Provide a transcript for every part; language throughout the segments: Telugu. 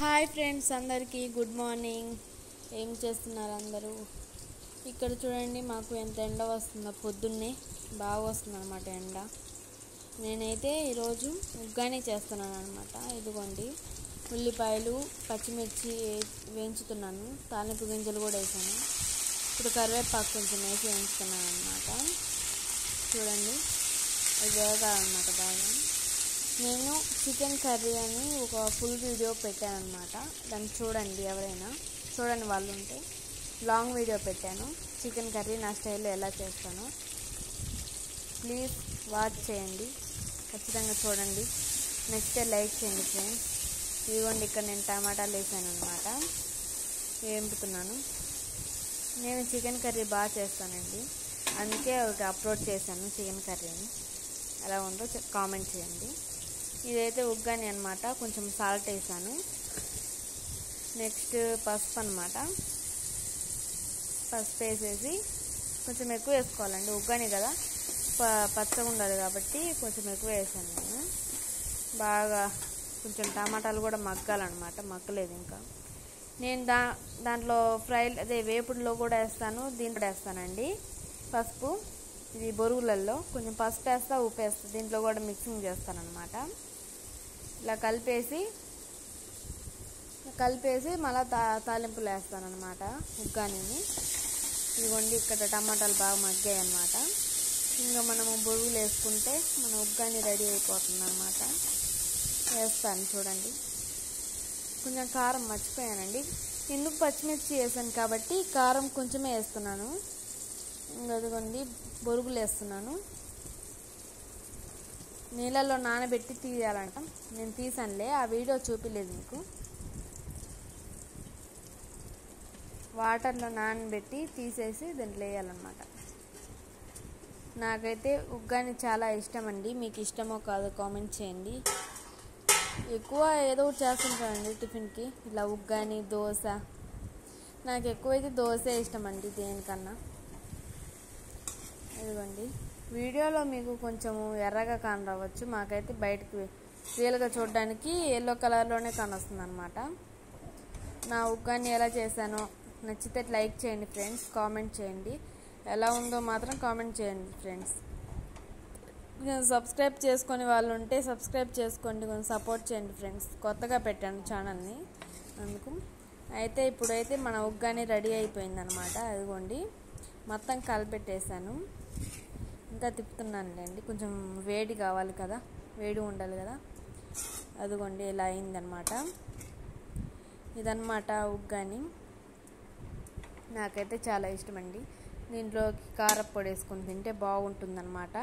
హాయ్ ఫ్రెండ్స్, అందరికీ గుడ్ మార్నింగ్. ఏం చేస్తున్నారు అందరూ? ఇక్కడ చూడండి, మాకు ఎంత ఎండ వస్తుందో. పొద్దున్నే బాగా వస్తుంది అనమాట ఎండ. నేనైతే ఈరోజు ఉగ్గాని చేస్తున్నాను అనమాట. ఇదిగోండి, ఉల్లిపాయలు పచ్చిమిర్చి వేయించుతున్నాను. తాలింపు గింజలు కూడా వేసాను. ఇప్పుడు కరివేపాకు కొంచెం వేసి వేయించుతున్నాను అనమాట. చూడండి, అది వేగాలన్నమాట బాగా. నేను చికెన్ కర్రీ అని ఒక ఫుల్ వీడియో పెట్టాను అనమాట. దాన్ని చూడండి, ఎవరైనా చూడండి వాళ్ళు ఉంటే. లాంగ్ వీడియో పెట్టాను, చికెన్ కర్రీ నా స్టైల్లో ఎలా చేస్తానో. ప్లీజ్ వాచ్ చేయండి, ఖచ్చితంగా చూడండి. నచ్చితే లైక్ చేయండి ఫ్రెండ్స్. ఇదిగోండి, ఇక్కడ నేను టమాటాలు వేసాను అనమాట, వేపుతున్నాను. నేను చికెన్ కర్రీ బాగా చేస్తానండి, అందుకే ఒకటి అప్లోడ్ చేశాను చికెన్ కర్రీని. ఎలా ఉందో కామెంట్ చేయండి. ఇదైతే ఉగ్గాని అనమాట, కొంచెం సాల్ట్ వేసాను. నెక్స్ట్ పసుపు అనమాట, పసుపు వేసేసి కొంచెం ఎక్కువ వేసుకోవాలండి. ఉగ్గాని కదా, పచ్చగా ఉండాలి కాబట్టి కొంచెం ఎక్కువ వేసాను నేను. బాగా కొంచెం టమాటాలు కూడా మగ్గాలన్నమాట, మగ్గలేదు ఇంకా. నేను దాంట్లో అదే వేపుడులో కూడా వేస్తాను, దీంట్లో వేస్తానండి పసుపు. ఇది బొరుగులలో కొంచెం పసుపు వేస్తా, ఉప్పు వేస్తా, దీంట్లో కూడా మిక్సింగ్ చేస్తాను అనమాట. ఇలా కలిపేసి మళ్ళీ తాలింపులు వేస్తాను అనమాట ఉగ్గానిని. ఇదిగోండి, ఇక్కడ టమాటాలు బాగా మగ్గాయి అన్నమాట. ఇంకా మనము బొరుగులు వేసుకుంటే మన ఉగ్గాని రెడీ అయిపోతుంది అనమాట. వేస్తాను చూడండి. కొంచెం కారం మర్చిపోయానండి, ఎందుకు పచ్చిమిర్చి వేసాను కాబట్టి కారం కొంచెమే వేస్తున్నాను. ఇంకా అదిగోండి, బొరుగులు వేస్తున్నాను. నీళ్ళల్లో నానబెట్టి తీయాలంట, నేను తీసానులే, ఆ వీడియో చూపించలేదు మీకు. వాటర్లో నానబెట్టి తీసేసి దాంట్లో వేయాలన్నమాట. నాకైతే ఉగ్గాని చాలా ఇష్టం అండి, మీకు ఇష్టమో కాదో కామెంట్ చేయండి. ఎక్కువ ఏదో ఒకటి చేస్తుంటానండి టిఫిన్కి, ఇలా ఉగ్గాని, దోశ. నాకు ఎక్కువైతే దోశ ఇష్టం అండి దేనికన్నా. ఇదిగోండి, వీడియోలో మీకు కొంచెం ఎర్రగా కానరావచ్చు, మాకైతే బయటకు రియల్గా చూడడానికి ఎల్లో కలర్లోనే కానొస్తుంది అనమాట. నా ఉగ్గాని ఎలా చేశానో నచ్చితే లైక్ చేయండి ఫ్రెండ్స్, కామెంట్ చేయండి. ఎలా ఉందో మాత్రం కామెంట్ చేయండి ఫ్రెండ్స్. సబ్స్క్రైబ్ చేసుకునే వాళ్ళు ఉంటే సబ్స్క్రైబ్ చేసుకోండి, కొంచెం సపోర్ట్ చేయండి ఫ్రెండ్స్. కొత్తగా పెట్టాను ఛానల్ని, అందుకు. అయితే ఇప్పుడైతే మన ఉగ్గాని రెడీ అయిపోయిందనమాట. అదిగోండి, మొత్తం కలిపెట్టేసాను. ఇంకా తిప్పుతున్నానులేండి, కొంచెం వేడి కావాలి కదా, వేడి ఉండాలి కదా. అదిగోండి, ఇలా అయిందనమాట. ఇదన్నమాట ఉగ్గాని. నాకైతే చాలా ఇష్టం అండి. దీంట్లోకి కారప్పొడి వేసుకొని తింటే బాగుంటుందన్నమాట.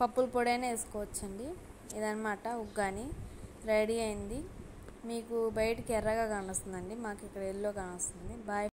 పప్పుల పొడి అయినా వేసుకోవచ్చండి. ఇదన్నమాట ఉగ్గాని రెడీ అయింది. మీకు బయటికి ఎర్రగా కానొస్తుందండి, మాకు ఇక్కడ ఎల్లో కానొస్తుంది. బాయ్.